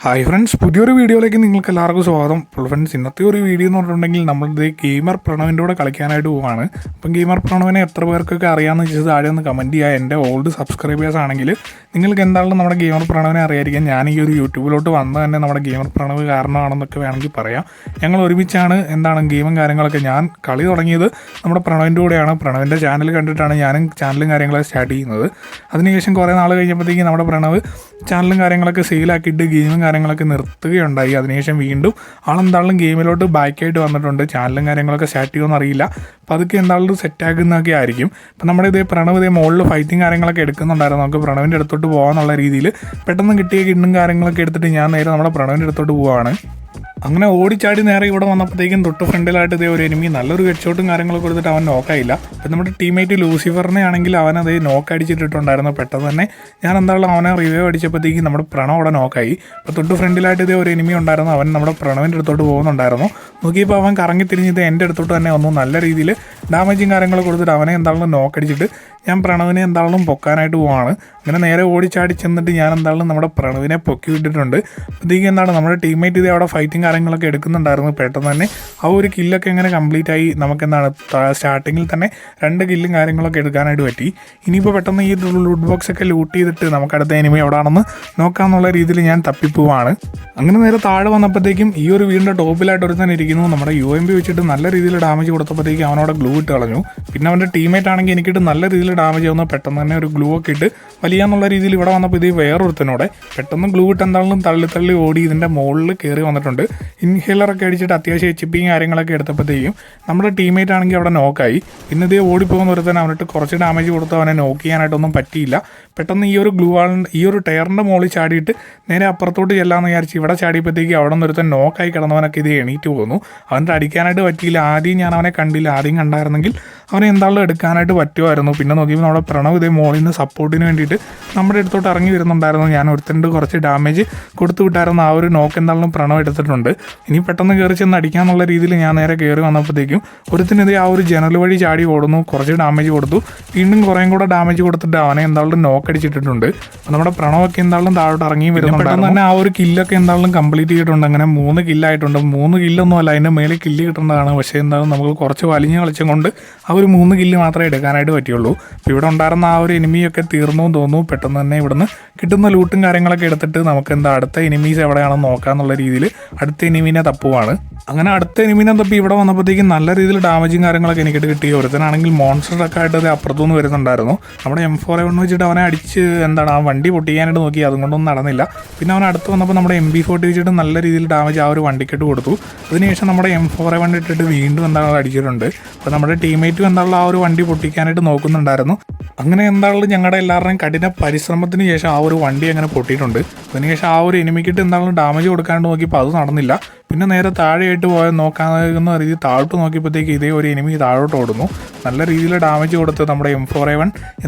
Hi friends, പുതിയൊരു വീഡിയോയിലേക്ക് നിങ്ങൾക്ക് എല്ലാവർക്കും സ്വാഗതം. അപ്പോൾ ഫ്രണ്ട്സ്, ഇന്നത്തെ ഒരു വീഡിയോ എന്ന് പറഞ്ഞിട്ടുണ്ടെങ്കിൽ നമ്മളിത് ഗെയിമർ പ്രണവിൻ്റെ കൂടെ കളിക്കാനായിട്ട് പോവാണ്. അപ്പം ഗെയിമർ പ്രണവിനെ എത്ര പേർക്കൊക്കെ അറിയാമെന്ന് വെച്ചാൽ താഴെ ഒന്ന് കമൻറ്റ് ചെയ്യുക. എൻ്റെ ഓൾഡ് സബ്സ്ക്രൈബേഴ്സ് ആണെങ്കിൽ നിങ്ങൾക്ക് എന്തായാലും നമ്മുടെ ഗെയിമർ പ്രണവിനെ അറിയായിരിക്കാം. ഞാൻ ഈ ഒരു യൂട്യൂബിലോട്ട് വന്നത് തന്നെ നമ്മുടെ ഗെയിമർ പ്രണവ് കാരണമാണെന്നൊക്കെ വേണമെങ്കിൽ പറയാം. ഞങ്ങൾ ഒരുമിച്ചാണ് ഗെയിമും കാര്യങ്ങളൊക്കെ. ഞാൻ കളി തുടങ്ങിയത് നമ്മുടെ പ്രണവിൻ്റെ കൂടെയാണ്. പ്രണവിൻ്റെ ചാനൽ കണ്ടിട്ടാണ് ഞാനും ചാനലും കാര്യങ്ങളൊക്കെ സ്റ്റാർട്ട് ചെയ്യുന്നത്. അതിനുശേഷം കുറേ നാൾ കഴിഞ്ഞപ്പോഴത്തേക്കും നമ്മുടെ പ്രണവ് ചാനലും കാര്യങ്ങളൊക്കെ സെയിലാക്കിയിട്ട് ഗെയിമും കാര്യങ്ങളൊക്കെ നിർത്തുകയുണ്ടായി. അതിനുശേഷം വീണ്ടും ആളെന്തായാലും ഗെയിമിലോട്ട് ബാക്കായിട്ട് വന്നിട്ടുണ്ട്. ചാനലും കാര്യങ്ങളൊക്കെ സ്റ്റാർട്ട് ചെയ്യുമെന്ന് അറിയില്ല. അപ്പോൾ അതൊക്കെ എന്തായാലും സെറ്റാക്കുന്നതൊക്കെ ആയിരിക്കും. അപ്പം നമ്മുടെ പ്രണവ് മുകളിൽ ഫൈറ്റിങ് കാര്യങ്ങളൊക്കെ എടുക്കുന്നുണ്ടായിരുന്നു. നമുക്ക് പ്രണവിൻ്റെ അടുത്തോട്ട് പോകാമെന്നുള്ള രീതിയിൽ പെട്ടെന്ന് കിട്ടിയ കിണ്ണും കാര്യങ്ങളൊക്കെ എടുത്തിട്ട് ഞാൻ നേരെ നമ്മുടെ പ്രണവിൻ്റെ അടുത്തോട്ട് പോവുകയാണ്. അങ്ങനെ ഓടിച്ചാടി നേരെ ഇവിടെ വന്നപ്പോഴത്തേക്കും തൊട്ട് ഫ്രണ്ടിലായിട്ട് ഒരു എനിമി നല്ലൊരു ഹെഡ്ഷോട്ടും കാര്യങ്ങളൊക്കെ കൊടുത്തിട്ട് അവൻ നോക്കായില്ല. അപ്പം നമ്മുടെ ടീമേറ്റ് ലൂസിഫറിനെ ആണെങ്കിൽ അവനത് നോക്ക് അടിച്ചിട്ടുണ്ടായിരുന്നു. പെട്ടെന്ന് തന്നെ ഞാൻ എന്തായാലും അവനെ റിവൈവ് അടിച്ചപ്പോഴത്തേക്കും നമ്മുടെ പ്രണവ് അവിടെ നോക്കായി. അപ്പോൾ തൊട്ട് ഫ്രണ്ടിലായിട്ട് ഒരു എനിമി ഉണ്ടായിരുന്നു. അവൻ നമ്മുടെ പ്രണവിൻ്റെ അടുത്തോട്ട് പോകുന്നുണ്ടായിരുന്നു. നോക്കിയപ്പോൾ അവൻ കറങ്ങി തിരിഞ്ഞത് എൻ്റെ അടുത്തോട്ട് തന്നെ വന്നു. നല്ല രീതിയിൽ ഡാമേജും കാര്യങ്ങളൊക്കെ കൊടുത്തിട്ട് അവനെ എന്തായാലും നോക്ക് അടിച്ചിട്ട് ഞാൻ പ്രണവിനെ എന്തായാലും പൊക്കാനായിട്ട് പോവാണ്. അങ്ങനെ നേരെ ഓടിച്ചാടി ചെന്നിട്ട് ഞാൻ എന്തായാലും നമ്മുടെ പ്രണവിനെ പൊക്കി വിട്ടിട്ടുണ്ട്. അപ്പോഴത്തേക്കും നമ്മുടെ ടീമേറ്റ് അവിടെ ഫൈറ്റിങ് കാര്യങ്ങളൊക്കെ എടുക്കുന്നുണ്ടായിരുന്നു. പെട്ടെന്ന് തന്നെ ആ ഒരു കില്ലൊക്കെ എങ്ങനെ കംപ്ലീറ്റ് ആയി. സ്റ്റാർട്ടിങ്ങിൽ തന്നെ 2 കില്ലും കാര്യങ്ങളൊക്കെ എടുക്കാനായിട്ട് പറ്റി. ഇനിയിപ്പോൾ പെട്ടെന്ന് ഈ ലൂട്ട് ബോക്സ് ഒക്കെ ലൂട്ട് ചെയ്തിട്ട് നമുക്കടുത്ത എനിമി എവിടെയാണെന്ന് നോക്കാമെന്നുള്ള രീതിയിൽ ഞാൻ തപ്പിപ്പോവാണ്. അങ്ങനെ നേരെ താഴെ വന്നപ്പോഴത്തേക്കും ഈ ഒരു വീടിൻ്റെ ടോപ്പിലായിട്ട് ഒരുത്തൻ ഇരിക്കുന്നു. നമ്മുടെ UMP വെച്ചിട്ട് നല്ല രീതിയിൽ ഡാമേജ് കൊടുത്തപ്പോഴത്തേക്കും അവനവിടെ ഗ്ലൂ ഇട്ട് കളഞ്ഞു. പിന്നെ അവൻ്റെ ടീമേറ്റ് ആണെങ്കിൽ എനിക്കിട്ട് നല്ല രീതിയിൽ ഡാമേജ് ആവുന്ന പെട്ടെന്ന് തന്നെ ഒരു ഗ്ലൂ ഒക്കെ ഇട്ട് വലിയാന്നുള്ള രീതിയിൽ ഇവിടെ വന്നപ്പോൾ ഇത് വേറൊരുത്തനോടെ പെട്ടെന്ന് ഗ്ലൂ ഇട്ട് എന്തായാലും തള്ളി ഓടി ഇതിൻ്റെ മുകളിൽ കയറി വന്നിട്ടുണ്ട്. ഇൻഹേലറൊക്കെ അടിച്ചിട്ട് അത്യാവശ്യം HP കാര്യങ്ങളൊക്കെ എടുത്തപ്പോഴത്തേക്കും നമ്മുടെ ടീമേറ്റ് ആണെങ്കിൽ അവിടെ നോക്കായി. പിന്നെ ഇത് ഓടിപ്പോകുന്ന ഒരുത്തൻ അവനിട്ട് കുറച്ച് ഡാമേജ് കൊടുത്ത് അവനെ നോക്ക് ചെയ്യാനായിട്ടൊന്നും പറ്റിയില്ല. പെട്ടെന്ന് ഈ ഒരു ടയറിൻ്റെ മുകളിൽ ചാടിയിട്ട് നേരെ അപ്പുറത്തോട്ട് ചെല്ലാമെന്ന് വിചാരിച്ച് ഇവിടെ ചാടിയപ്പോഴത്തേക്ക് അവിടെ നിന്ന് ഒരുത്തൻ നോക്കായി കിടന്നവനൊക്കെ ഇത് എണീറ്റ് പോകുന്നു. അവൻ്റെ അടിക്കാനായിട്ട് പറ്റിയില്ല. ആദ്യം ഞാൻ അവനെ കണ്ടില്ല. ആദ്യം കണ്ടായിരുന്നെങ്കിൽ അവനെ എന്തായാലും എടുക്കാനായിട്ട് പറ്റുമായിരുന്നു. പിന്നെ നോക്കിയപ്പോൾ നമ്മുടെ പ്രണവ് മുകളിൽ നിന്ന് സപ്പോർട്ടിന് വേണ്ടിയിട്ട് നമ്മുടെ അടുത്തോട്ട് ഇറങ്ങി വരുന്നുണ്ടായിരുന്നു. ഞാൻ ഒരുത്തൻ്റെ കുറച്ച് ഡാമേജ് കൊടുത്തു വിട്ടായിരുന്നു. ആ ഒരു നോക്ക് എന്തായാലും പ്രണവ് എടുത്തിട്ടുണ്ട്. ഇനി പെട്ടെന്ന് കയറി ചെന്ന് അടിക്കാന്നുള്ള രീതിയിൽ ഞാൻ നേരെ കയറി വന്നപ്പോഴത്തേക്കും ഒരുത്തിനെതിരെ ആ ഒരു ജനൽ വഴി ചാടി ഓടുന്നു. കുറച്ച് ഡാമേജ് കൊടുത്തു. വീണ്ടും കുറേയും കൂടെ ഡാമേജ് കൊടുത്തിട്ട് അവനെ എന്തായാലും നോക്ക് അടിച്ചിട്ടുണ്ട്. നമ്മുടെ പ്രണവൊക്കെ എന്തായാലും താഴോട്ട് ഇറങ്ങി വരുന്നുണ്ട്. പെട്ടെന്ന് തന്നെ ആ ഒരു കില്ലൊക്കെ എന്തായാലും കംപ്ലീറ്റ് ചെയ്തിട്ടുണ്ട്. അങ്ങനെ 3 കില്ലായിട്ടുണ്ട്. 3 കില്ലൊന്നും അല്ല, അതിൻ്റെ മേലെ കില്ല് കിട്ടേണ്ടതാണ്. പക്ഷേ എന്തായാലും നമുക്ക് കുറച്ച് വലിഞ്ഞ് കളിച്ചും കൊണ്ട് ആ ഒരു 3 കില്ല് മാത്രമേ എടുക്കാനായിട്ട് പറ്റുള്ളൂ. അപ്പോൾ ഇവിടെ ഉണ്ടായിരുന്ന ആ ഒരു എനിമിയൊക്കെ തീർന്നു തോന്നുന്നു. പെട്ടെന്ന് തന്നെ ഇവിടുന്ന് കിട്ടുന്ന ലൂട്ടും കാര്യങ്ങളൊക്കെ എടുത്തിട്ട് നമുക്ക് അടുത്ത എനിമീസ് എവിടെയാണെന്ന് നോക്കാന്നുള്ള രീതിയിൽ അടുത്ത എനിമീനെ തപ്പുവാണ്. അങ്ങനെ അടുത്ത എനിമീനെ തപ്പി ഇവിടെ വന്നപ്പോഴത്തേക്കും നല്ല രീതിയിൽ ഡാമേജും കാര്യങ്ങളൊക്കെ എനിക്കിട്ട് കിട്ടി. ഒരുത്തനാണെങ്കിൽ മോൺസ്റ്ററൊക്കെ ആയിട്ട് അത് അപ്പുറത്തുനിന്ന് വരുന്നുണ്ടായിരുന്നു. നമ്മുടെ M4A1 വെച്ചിട്ട് അവനെ അടിച്ച് ആ വണ്ടി പൊട്ടിക്കാനായിട്ട് നോക്കി. അതുകൊണ്ടൊന്നും നടന്നില്ല. പിന്നെ അവൻ അടുത്ത് വന്നപ്പോൾ നമ്മുടെ MP40 വെച്ചിട്ട് നല്ല രീതിയിൽ ഡാമേജ് ആ ഒരു വണ്ടിക്കിട്ട് കൊടുത്തു. അതിനുശേഷം നമ്മുടെ M4A1 ഇട്ടിട്ട് വീണ്ടും അടിച്ചിട്ടുണ്ട്. അപ്പോൾ നമ്മുടെ ടീമേറ്റും ആ ഒരു വണ്ടി പൊട്ടിക്കാനായിട്ട് നോക്കുന്നുണ്ടായിരുന്നു. അങ്ങനെ ഞങ്ങളുടെ എല്ലാവരുടെയും കഠിന പരിശ്രമത്തിന് ശേഷം ആ ഒരു വണ്ടി അങ്ങനെ പൊട്ടിയിട്ടുണ്ട്. അതിനുശേഷം ആ ഒരു എനിമിക്കിട്ട് ഡാമേജ് കൊടുക്കാനായിട്ട് നോക്കിയപ്പോൾ അത് നടന്നില്ല. പിന്നെ നേരെ താഴെയായിട്ട് പോയാൽ നോക്കാവുന്ന രീതിയിൽ താഴോട്ട് നോക്കിയപ്പോഴത്തേക്ക് ഇതേ ഒരു എനിമി താഴോട്ട് ഓടുന്നു. നല്ല രീതിയിൽ ഡാമേജ് കൊടുത്ത് നമ്മുടെ M4A1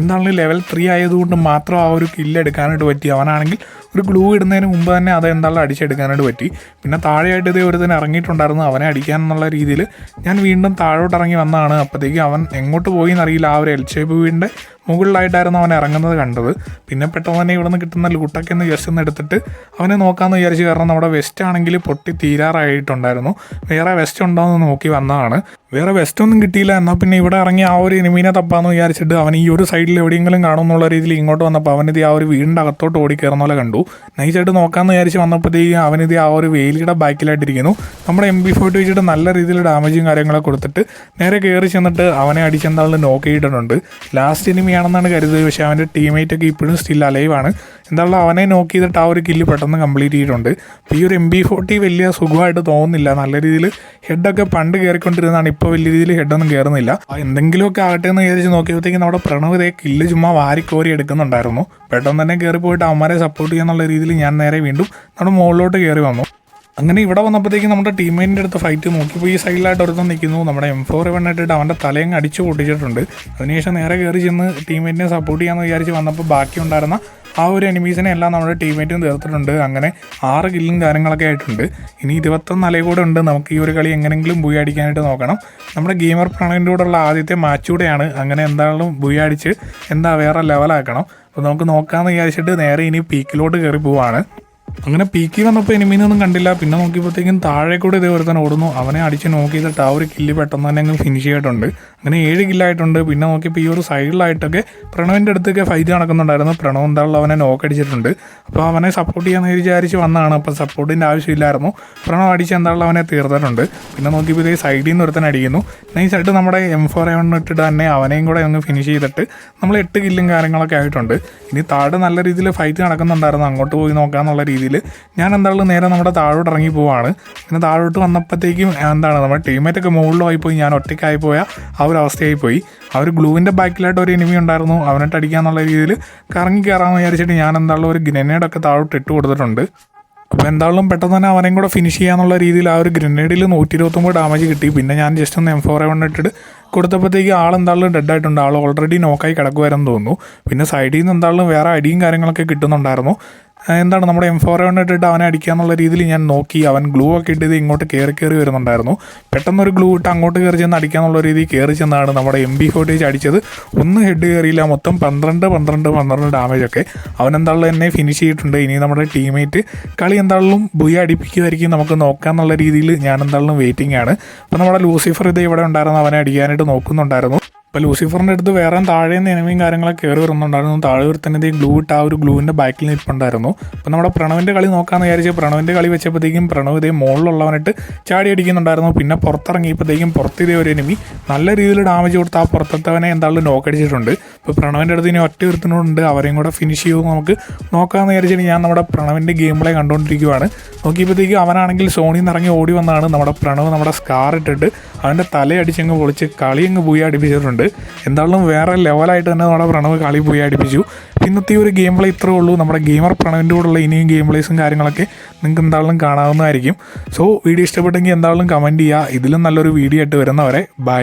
ലെവൽ 3 ആയതുകൊണ്ട് മാത്രം ആ ഒരു കില്ല് എടുക്കാനായിട്ട് പറ്റി. അവനാണെങ്കിൽ ഒരു ഗ്ലൂ ഇടുന്നതിന് മുമ്പ് തന്നെ അത് അടിച്ചെടുക്കാനായിട്ട് പറ്റി. പിന്നെ താഴെയായിട്ട് ഇതേ ഒരു തന്നെ ഇറങ്ങിയിട്ടുണ്ടായിരുന്നു. അവനെ അടിക്കാനെന്നുള്ള രീതിയിൽ ഞാൻ വീണ്ടും താഴോട്ട് ഇറങ്ങി വന്നതാണ്. അപ്പോഴത്തേക്കും അവൻ എങ്ങോട്ട് പോയി എന്നറിയില്ല. ആ ഒരു L-shape വീടിൻ്റെ മുകളിലായിട്ടായിരുന്നു അവൻ ഇറങ്ങുന്നത് കണ്ടത്. പിന്നെ പെട്ടെന്ന് തന്നെ ഇവിടെ നിന്ന് കിട്ടുന്ന ലൂട്ടൊക്കെ ജസ്റ്റ് ഒന്ന് എടുത്തിട്ട് അവനെ നോക്കാമെന്ന് വിചാരിച്ചു. കാരണം നമ്മുടെ വെസ്റ്റ് ആണെങ്കിൽ പൊട്ടി തീരാറായിട്ടുണ്ടായിരുന്നു. വേറെ വെസ്റ്റ് ഉണ്ടോ എന്ന് നോക്കി വന്നതാണ്. വേറെ വെസ്റ്റ് ഒന്നും കിട്ടിയില്ല. എന്നാൽ പിന്നെ ഇവിടെ ഇറങ്ങി ആ ഒരു എനിമീനെ തപ്പാന്ന് വിചാരിച്ചിട്ട് അവൻ ഈ ഒരു സൈഡിൽ എവിടെയെങ്കിലും കാണുമെന്നുള്ള രീതിയിൽ ഇങ്ങോട്ട് വന്നപ്പോൾ അവനിത് ആ ഒരു വീടിൻ്റെ അകത്തോട്ട് ഓടിക്കയറുന്ന പോലെ കണ്ടു. നൈസായിട്ട് നോക്കാമെന്ന് വിചാരിച്ച് വന്നപ്പോഴത്തേക്കും അവനിത് ആ ഒരു വേലിയുടെ ബാക്കിലായിട്ടിരിക്കുന്നു. നമ്മുടെ MP40 വെച്ചിട്ട് നല്ല രീതിയിൽ ഡാമേജും കാര്യങ്ങളൊക്കെ കൊടുത്തിട്ട് നേരെ കയറി ചെന്നിട്ട് അവനെ അടിച്ചെന്താളും നോക്ക് ചെയ്തിട്ടുണ്ട്. ലാസ്റ്റ് എനിമിയാണെന്നാണ് കരുതുന്നത്. പക്ഷേ അവൻ്റെ ടീമേറ്റൊക്കെ ഇപ്പോഴും സ്റ്റിൽ അലൈവാണ്. അവനെ നോക്ക് ചെയ്തിട്ട് ആ ഒരു കില്ല് പെട്ടെന്ന് കംപ്ലീറ്റ് ചെയ്തിട്ടുണ്ട്. അപ്പോൾ ഈ ഒരു MP40 വലിയ സുഖമായിട്ട് തോന്നുന്നില്ല. നല്ല രീതിയിൽ ഹെഡൊക്കെ പണ്ട് കയറിക്കൊണ്ടിരുന്നതാണ്. ഇപ്പോൾ വലിയ രീതിയിൽ ഹെഡൊന്നും കയറുന്നില്ല. എന്തെങ്കിലുമൊക്കെ ആകട്ടെ എന്ന് വിചാരിച്ച് നോക്കിയപ്പോഴത്തേക്കും നമ്മുടെ പ്രണവ് കില്ല് ചുമ്മാ വാരിക്കോരി എടുക്കുന്നുണ്ടായിരുന്നു. പെട്ടെന്ന് തന്നെ കയറി പോയിട്ട് അവന്മാരെ സപ്പോർട്ട് ചെയ്യാന്നുള്ള രീതിയിൽ ഞാൻ നേരെ വീണ്ടും നമ്മുടെ മുകളിലോട്ട് കയറി വന്നു. അങ്ങനെ ഇവിടെ വന്നപ്പോഴത്തേക്കും നമ്മുടെ ടീമേറ്റിൻ്റെ അടുത്ത് ഫൈറ്റ് നോക്കിയപ്പോൾ ഈ സൈഡിലായിട്ട് ഒരുത്തം നിൽക്കുന്നു. നമ്മുടെ M4A1 ഇട്ടിട്ട് അവൻ്റെ തലയും അടിച്ചു പൊട്ടിച്ചിട്ടുണ്ട്. അതിനുശേഷം നേരെ കയറി ചെന്ന് ടീമേറ്റിനെ സപ്പോർട്ട് ചെയ്യാമെന്ന് വിചാരിച്ച് വന്നപ്പോൾ ബാക്കി ഉണ്ടായിരുന്ന ആ ഒരു എനിമീസിനെ എല്ലാം നമ്മുടെ ടീമേറ്റും തീർത്തിട്ടുണ്ട്. അങ്ങനെ 6 കില്ലും കാര്യങ്ങളൊക്കെ ആയിട്ടുണ്ട്. ഇനി 21 നില കൂടെ ഉണ്ട്. നമുക്ക് ഈ ഒരു കളി എങ്ങനെയെങ്കിലും ബുയ അടിക്കാനായിട്ട് നോക്കണം. നമ്മുടെ ഗെയിമർ പ്രണവിൻ്റെ കൂടെയുള്ള ആദ്യത്തെ മാച്ച് കൂടെയാണ്. അങ്ങനെ എന്തായാലും ബുയ അടിച്ച് വേറെ ലെവലാക്കണം. അപ്പോൾ നമുക്ക് നോക്കാമെന്ന് വിചാരിച്ചിട്ട് നേരെ ഇനി പീക്കിലോട്ട് കയറി പോവാണ്. അങ്ങനെ പീക്കി വന്നപ്പോൾ എനിമീനൊന്നും കണ്ടില്ല. പിന്നെ നോക്കിയപ്പോഴത്തേക്കും താഴെ കൂടെ ഇതേ ഒരുത്തൻ ഓടുന്നു. അവനെ അടിച്ച് നോക്കിയിട്ട് ആ ഒരു കില്ല് പെട്ടെന്ന് തന്നെ അങ്ങ് ഫിനിഷ് ചെയ്തിട്ടുണ്ട്. അങ്ങനെ 7 കില്ലായിട്ടുണ്ട്. പിന്നെ നോക്കിയപ്പോൾ ഈ ഒരു സൈഡിലായിട്ടൊക്കെ പ്രണവിൻ്റെ അടുത്തൊക്കെ ഫൈറ്റ് നടക്കുന്നുണ്ടായിരുന്നു. പ്രണവ് എന്താണല്ലോ അവനെ നോക്കടിച്ചിട്ടുണ്ട്. അപ്പോൾ അവനെ സപ്പോർട്ട് ചെയ്യാമെന്ന് വിചാരിച്ച് വന്നതാണ്. അപ്പോൾ സപ്പോർട്ടിൻ്റെ ആവശ്യമില്ലായിരുന്നു. പ്രണവ് അടിച്ച് എന്താണല്ലോ അവനെ തീർത്തിട്ടുണ്ട്. പിന്നെ നോക്കിയപ്പോൾ ഇതേ സൈഡിൽ നിന്ന് ഒരുത്തൻ അടിക്കുന്നു. നൈസായിട്ട് നമ്മുടെ M4A1 ഇട്ടിട്ട് തന്നെ അവനെയും കൂടെ ഒന്ന് ഫിനിഷ് ചെയ്തിട്ട് നമ്മൾ 8 കില്ലും കാര്യങ്ങളൊക്കെ ആയിട്ടുണ്ട്. ഇനി താഴെ നല്ല രീതിയിൽ ഫൈറ്റ് നടക്കുന്നുണ്ടായിരുന്നു. അങ്ങോട്ട് പോയി നോക്കാമെന്നുള്ള രീതിയിൽ ഞാൻ എന്തായാലും നേരെ നമ്മുടെ താഴോട്ട് ഇറങ്ങി പോവാണ്. പിന്നെ താഴോട്ട് വന്നപ്പോഴത്തേക്കും നമ്മുടെ ടീമേറ്റൊക്കെ മുകളിലായി പോയി. ഞാൻ ഒറ്റയ്ക്കായി പോയ ആ ഒരു അവസ്ഥയായി പോയി. ആ ഒരു ഗ്ലൂവിൻ്റെ ബാക്കിലായിട്ട് ഒരു എനിമി ഉണ്ടായിരുന്നു. അവനിട്ട് അടിക്കാന്നുള്ള രീതിയിൽ കറങ്ങി കയറാമെന്ന് വിചാരിച്ചിട്ട് ഞാൻ എന്തായാലും ഒരു ഗ്രനേഡൊക്കെ താഴോട്ട് ഇട്ട് കൊടുത്തിട്ടുണ്ട്. അപ്പോൾ എന്തായാലും പെട്ടെന്ന് തന്നെ അവനെയും കൂടെ ഫിനിഷ് ചെയ്യാന്നുള്ള രീതിയിൽ ആ ഒരു ഗ്രനേഡിൽ 129 ഡാമേജ് കിട്ടി. പിന്നെ ഞാൻ ജസ്റ്റ് ഒന്ന് M4A1 ഇട്ടിട്ട് കൊടുത്തപ്പോഴത്തേക്ക് ആളെന്തായാലും ഡെഡായിട്ടുണ്ട്. ആൾ ഓൾറെഡി നോക്കായി കിടക്കുമായിരുന്നു തോന്നുന്നു. പിന്നെ സൈഡിൽ നിന്ന് എന്തായാലും വേറെ അടിയും കാര്യങ്ങളൊക്കെ കിട്ടുന്നുണ്ടായിരുന്നു. നമ്മുടെ M4A1 ഇട്ടിട്ട് അവനെ അടിക്കാന്നുള്ള രീതിയിൽ ഞാൻ നോക്കി. അവൻ ഗ്ലൂ ഒക്കെ ഇട്ട് ഇങ്ങോട്ട് കയറി വരുന്നുണ്ടായിരുന്നു. പെട്ടെന്നൊരു ഗ്ലൂ ഇട്ട് അങ്ങോട്ട് കയറി ചെന്ന് അടിക്കാന്നുള്ള രീതിയിൽ കയറി ചെന്നാണ് നമ്മുടെ MB40 അടിച്ചത്. ഒന്ന് ഹെഡ് കയറിയില്ല. മൊത്തം 12 ഡാമേജൊക്കെ. അവനെന്തായാലും എന്നെ ഫിനിഷ് ചെയ്തിട്ടുണ്ട്. ഇനി നമ്മുടെ ടീമേറ്റ് കളി എന്തായാലും ബുയ അടിപ്പിക്കുമായിരിക്കും, നമുക്ക് നോക്കാമെന്നുള്ള രീതിയിൽ ഞാൻ എന്തായാലും വെയിറ്റിംഗ് ആണ്. അപ്പോൾ നമ്മുടെ ലൂസിഫർ ഇത് ഇവിടെ ഉണ്ടായിരുന്നു. അവനെ അടിക്കാനായിട്ട് നോക്കുന്നുണ്ടായിരുന്നു. അപ്പോൾ ലൂസിഫറിൻ്റെ അടുത്ത് വേറെ താഴെ നിന്ന് എനിമയും കാര്യങ്ങളൊക്കെ കയറി വരുന്നുണ്ടായിരുന്നു. താഴെ ഒരുത്തന്നെ ഗ്ലൂ ഇട്ട് ആ ഒരു ഗ്ലൂവിൻ്റെ ബാക്കിൽ നിൽപ്പുണ്ടായിരുന്നു. അപ്പോൾ നമ്മുടെ പ്രണവിൻ്റെ കളി നോക്കാമെന്ന് വിചാരിച്ച് പ്രണവിൻ്റെ കളി വെച്ചപ്പോഴത്തേക്കും പ്രണവ് ഇതേ മുകളിലുള്ളവനായിട്ട് ചാടി അടിക്കുന്നുണ്ടായിരുന്നു. പിന്നെ പുറത്തിറങ്ങിയപ്പോഴത്തേക്കും പുറത്തിതേ ഒരു എനിമി നല്ല രീതിയിൽ ഡാമേജ് കൊടുത്ത് ആ പുറത്തവനെ എന്തായാലും നോക്കടിച്ചിട്ടുണ്ട്. അപ്പോൾ പ്രണവിൻ്റെ അടുത്ത് ഇനി ഒറ്റ ഒരുത്തനുണ്ട്. അവരെയും കൂടെ ഫിനിഷ് ചെയ്യുമെന്ന് നമുക്ക് നോക്കാമെന്ന് വിചാരിച്ചിട്ട് ഞാൻ നമ്മുടെ പ്രണവിൻ്റെ ഗെയിം പ്ലേ കണ്ടുകൊണ്ടിരിക്കുകയാണ്. നോക്കിയപ്പോഴത്തേക്കും അവനാണെങ്കിൽ സോണിയിൽ നിന്ന് ഇറങ്ങി ഓടി വന്നതാണ്. നമ്മുടെ പ്രണവ് നമ്മുടെ സ്കാർ ഇട്ടിട്ട് അവൻ്റെ തലയടിച്ചങ്ങ് പൊളിച്ച് കളി അങ്ങ് പോയി അടിപ്പിച്ചിട്ടുണ്ട്. എന്തായാലും വേറെ ലെവലായിട്ട് തന്നെ നമ്മുടെ പ്രണവ് കളി പോയി അടിപ്പിച്ചു. ഇന്നത്തെ ഒരു ഗെയിം പ്ലേ ഇത്രേ ഉള്ളൂ. നമ്മുടെ ഗെയിമർ പ്രണവിൻ്റെ കൂടെയുള്ള ഇനിയും ഗെയിം പ്ലേസും കാര്യങ്ങളൊക്കെ നിങ്ങൾക്ക് എന്തായാലും കാണാവുന്നതായിരിക്കും. സോ വീഡിയോ ഇഷ്ടപ്പെട്ടെങ്കിൽ എന്തായാലും കമൻറ്റ് ചെയ്യുക. ഇതിലും നല്ലൊരു വീഡിയോ ആയിട്ട് വരുന്നവരെ ബൈ.